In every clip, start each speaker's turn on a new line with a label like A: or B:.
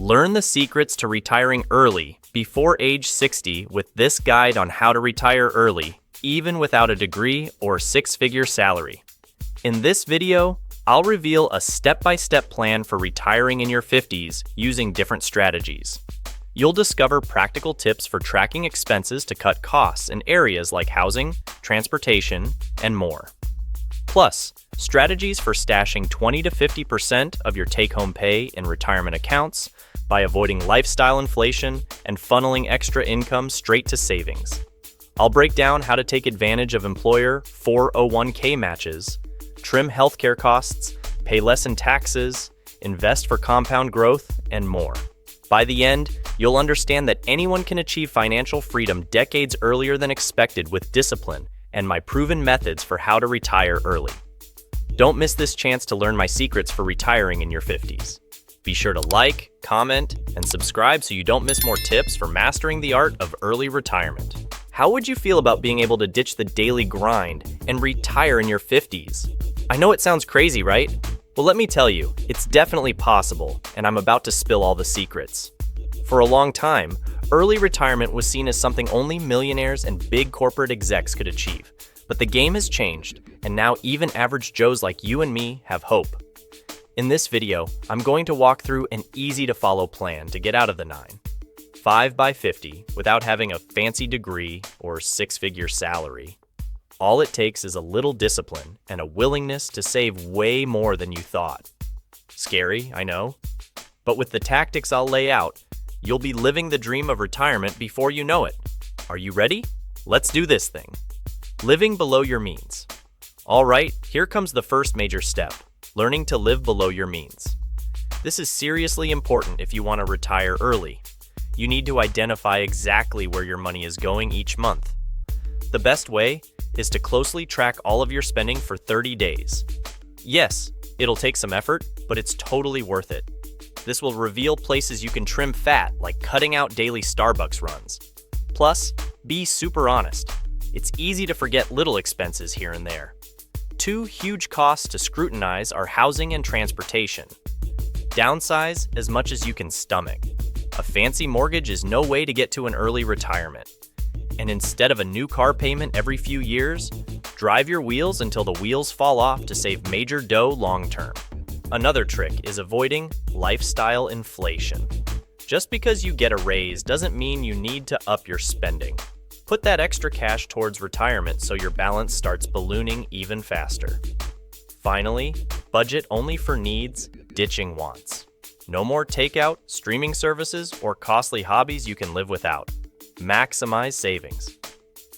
A: Learn the secrets to retiring early, before age 60, with this guide on how to retire early, even without a degree or six-figure salary. In this video, I'll reveal a step-by-step plan for retiring in your 50s using different strategies. You'll discover practical tips for tracking expenses to cut costs in areas like housing, transportation, and more. Plus, strategies for stashing 20 to 50% of your take-home pay in retirement accounts by avoiding lifestyle inflation and funneling extra income straight to savings. I'll break down how to take advantage of employer 401k matches, trim healthcare costs, pay less in taxes, invest for compound growth, and more. By the end, you'll understand that anyone can achieve financial freedom decades earlier than expected with discipline and my proven methods for how to retire early. Don't miss this chance to learn my secrets for retiring in your 50s. Be sure to like, comment, and subscribe so you don't miss more tips for mastering the art of early retirement. How would you feel about being able to ditch the daily grind and retire in your 50s? I know it sounds crazy, right? Well, let me tell you, it's definitely possible, and I'm about to spill all the secrets. For a long time, early retirement was seen as something only millionaires and big corporate execs could achieve. But the game has changed, and now even average Joes like you and me have hope. In this video, I'm going to walk through an easy-to-follow plan to get out of the 5 by 50 without having a fancy degree or six-figure salary. All it takes is a little discipline and a willingness to save way more than you thought. Scary, I know. But with the tactics I'll lay out, you'll be living the dream of retirement before you know it. Are you ready? Let's do this thing. Living below your means. All right, here comes the first major step, learning to live below your means. This is seriously important if you want to retire early. You need to identify exactly where your money is going each month. The best way is to closely track all of your spending for 30 days. Yes, it'll take some effort, but it's totally worth it. This will reveal places you can trim fat, like cutting out daily Starbucks runs. Plus, be super honest. It's easy to forget little expenses here and there. Two huge costs to scrutinize are housing and transportation. Downsize as much as you can stomach. A fancy mortgage is no way to get to an early retirement. And instead of a new car payment every few years, drive your wheels until the wheels fall off to save major dough long term. Another trick is avoiding lifestyle inflation. Just because you get a raise doesn't mean you need to up your spending. Put that extra cash towards retirement so your balance starts ballooning even faster. Finally, budget only for needs, ditching wants. No more takeout, streaming services, or costly hobbies you can live without. Maximize savings.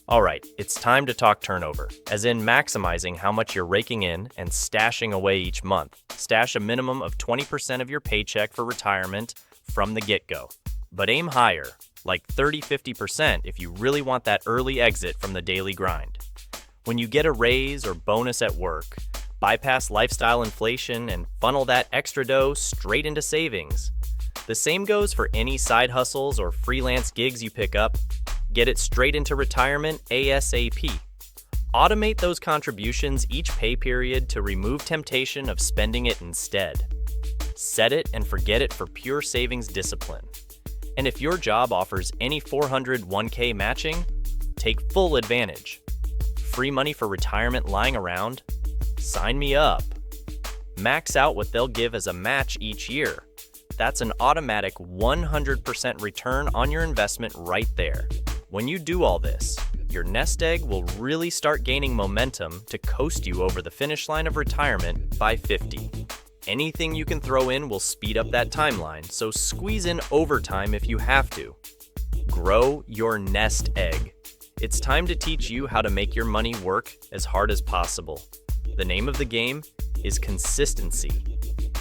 A: All right, it's time to talk turnover, as in maximizing how much you're raking in and stashing away each month. Stash a minimum of 20% of your paycheck for retirement from the get-go. But aim higher, like 30-50% if you really want that early exit from the daily grind. When you get a raise or bonus at work, bypass lifestyle inflation and funnel that extra dough straight into savings. The same goes for any side hustles or freelance gigs you pick up. Get it straight into retirement ASAP. Automate those contributions each pay period to remove temptation of spending it instead. Set it and forget it for pure savings discipline. And if your job offers any 401k matching, take full advantage. Free money for retirement lying around? Sign me up. Max out what they'll give as a match each year. That's an automatic 100% return on your investment right there. When you do all this, your nest egg will really start gaining momentum to coast you over the finish line of retirement by 50. Anything you can throw in will speed up that timeline, so squeeze in overtime if you have to. Grow your nest egg. It's time to teach you how to make your money work as hard as possible. The name of the game is consistency.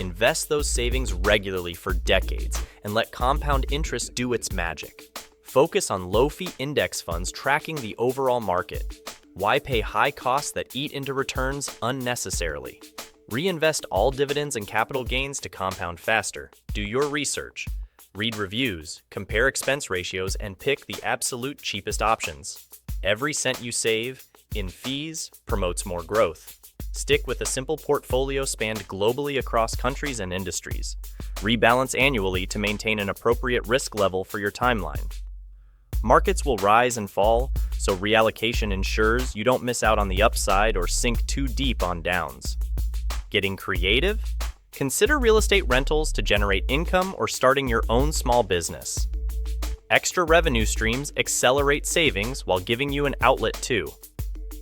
A: Invest those savings regularly for decades and let compound interest do its magic. Focus on low-fee index funds tracking the overall market. Why pay high costs that eat into returns unnecessarily? Reinvest all dividends and capital gains to compound faster. Do your research. Read reviews, compare expense ratios, and pick the absolute cheapest options. Every cent you save in fees promotes more growth. Stick with a simple portfolio spanned globally across countries and industries. Rebalance annually to maintain an appropriate risk level for your timeline. Markets will rise and fall, so reallocation ensures you don't miss out on the upside or sink too deep on downs. Getting creative? Consider real estate rentals to generate income or starting your own small business. Extra revenue streams accelerate savings while giving you an outlet too.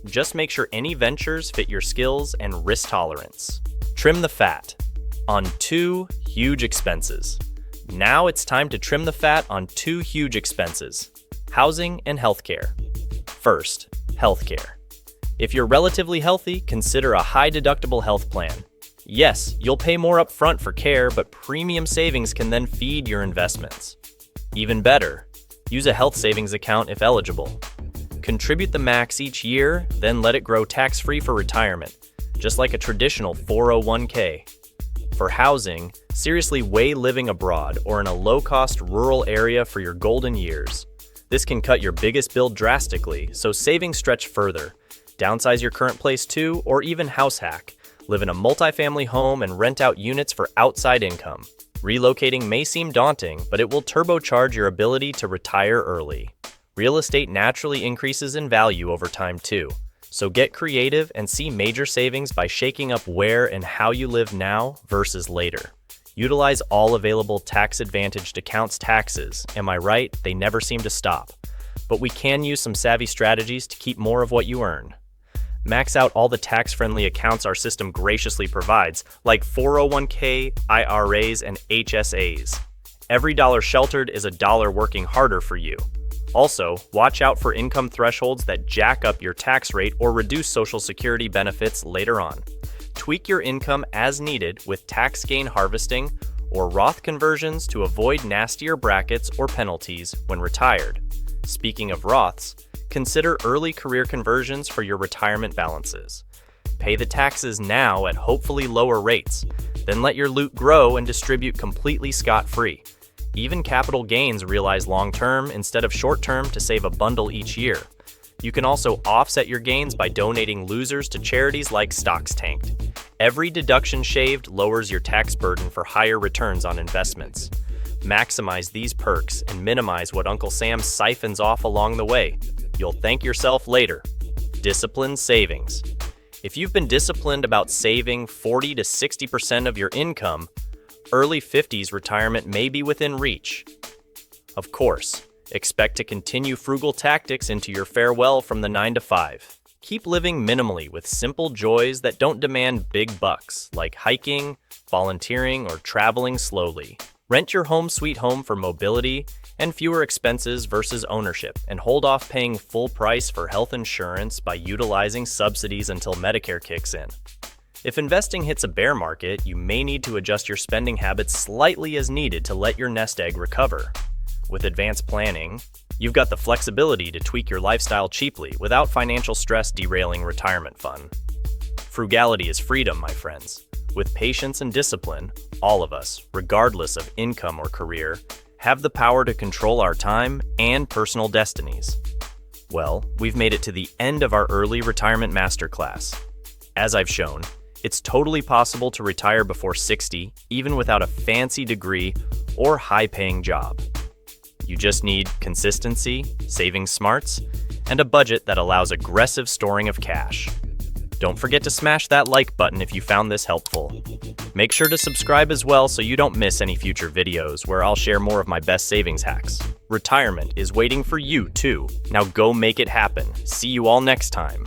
A: Just make sure any ventures fit your skills and risk tolerance. Trim the fat on two huge expenses. Now it's time to trim the fat on two huge expenses: housing and healthcare. First, healthcare. If you're relatively healthy, consider a high-deductible health plan. Yes, you'll pay more upfront for care, but premium savings can then feed your investments. Even better, use a health savings account if eligible. Contribute the max each year, then let it grow tax-free for retirement, just like a traditional 401k. For housing, seriously weigh living abroad or in a low-cost rural area for your golden years. This can cut your biggest bill drastically, so savings stretch further. Downsize your current place too, or even house hack. Live in a multifamily home and rent out units for outside income. Relocating may seem daunting, but it will turbocharge your ability to retire early. Real estate naturally increases in value over time too, so get creative and see major savings by shaking up where and how you live now versus later. Utilize all available tax-advantaged accounts taxes. Am I right? They never seem to stop. But we can use some savvy strategies to keep more of what you earn. Max out all the tax-friendly accounts our system graciously provides, like 401k, IRAs, and HSAs. Every dollar sheltered is a dollar working harder for you. Also, watch out for income thresholds that jack up your tax rate or reduce Social Security benefits later on. Tweak your income as needed with tax gain harvesting or Roth conversions to avoid nastier brackets or penalties when retired. Speaking of Roths, consider early career conversions for your retirement balances. Pay the taxes now at hopefully lower rates, then let your loot grow and distribute completely scot-free. Even capital gains realize long-term instead of short-term to save a bundle each year. You can also offset your gains by donating losers to charities like Stocks Tanked. Every deduction shaved lowers your tax burden for higher returns on investments. Maximize these perks and minimize what Uncle Sam siphons off along the way. You'll thank yourself later. Disciplined savings. If you've been disciplined about saving 40 to 60% of your income, early 50s retirement may be within reach. Of course, expect to continue frugal tactics into your farewell from the 9 to 5. Keep living minimally with simple joys that don't demand big bucks, like hiking, volunteering, or traveling slowly. Rent your home sweet home for mobility and fewer expenses versus ownership, and hold off paying full price for health insurance by utilizing subsidies until Medicare kicks in. If investing hits a bear market, you may need to adjust your spending habits slightly as needed to let your nest egg recover. With advanced planning, you've got the flexibility to tweak your lifestyle cheaply without financial stress derailing retirement fun. Frugality is freedom, my friends. With patience and discipline, all of us, regardless of income or career, have the power to control our time and personal destinies. Well, we've made it to the end of our early retirement masterclass. As I've shown, it's totally possible to retire before 60, even without a fancy degree or high-paying job. You just need consistency, saving smarts, and a budget that allows aggressive storing of cash. Don't forget to smash that like button if you found this helpful. Make sure to subscribe as well so you don't miss any future videos where I'll share more of my best savings hacks. Retirement is waiting for you too. Now go make it happen. See you all next time.